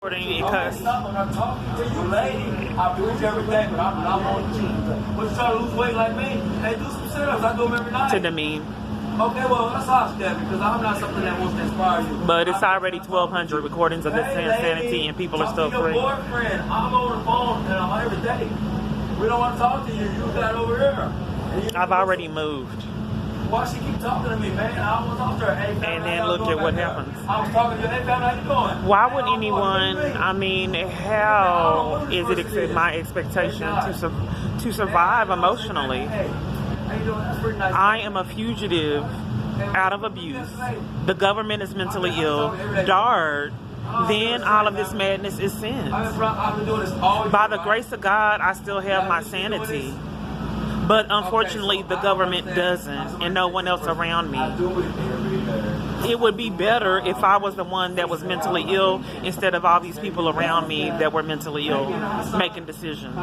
Because When I'm talking to you, lady, I preach every day, but I'm on the gym. But you try to lose weight like me, hey, do some sit-ups. I do them every night. to demean. Okay, well, that's how I step because I'm not something that wants to inspire you. But it's already 1,200 recordings of this insanity, and people are still free. Your boyfriend, I'm on the phone and I'm every day. We don't want to talk to you. You got over here. I've already moved. Why she keep talking to me, man? I was talking to her. Hey, family, And then look at what happens. I was talking to you. Hey, family, how you doing? Why would anyone, I mean, how is it my expectation to survive emotionally? I am a fugitive out of abuse. The government is mentally ill. DARD. Then all of this madness is sin. By the grace of God, I still have my sanity. But unfortunately, the government doesn't, and no one else around me. It would be better if I was the one that was mentally ill instead of all these people around me that were mentally ill making decisions.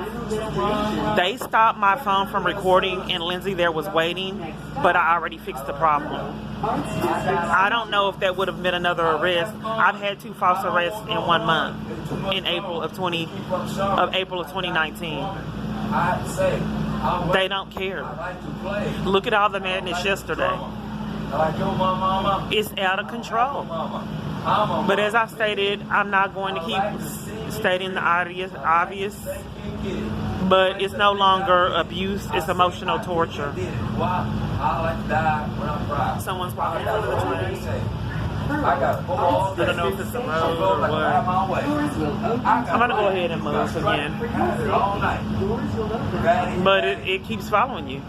They stopped my phone from recording, and Lindsay there was waiting, but I already fixed the problem. I don't know if that would have meant another arrest. I've had 2 false arrests in 1 month, in April of 2019. They don't care. Look at all the madness yesterday. It's out of control. But as I stated, I'm not going to keep stating the obvious. But it's no longer abuse, it's emotional torture. Someone's walking in front of the train. I don't know if it's a road or what. I'm going to go ahead and move again. But it keeps following you.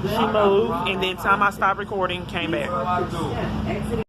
She moved, and then time I stopped recording, came back.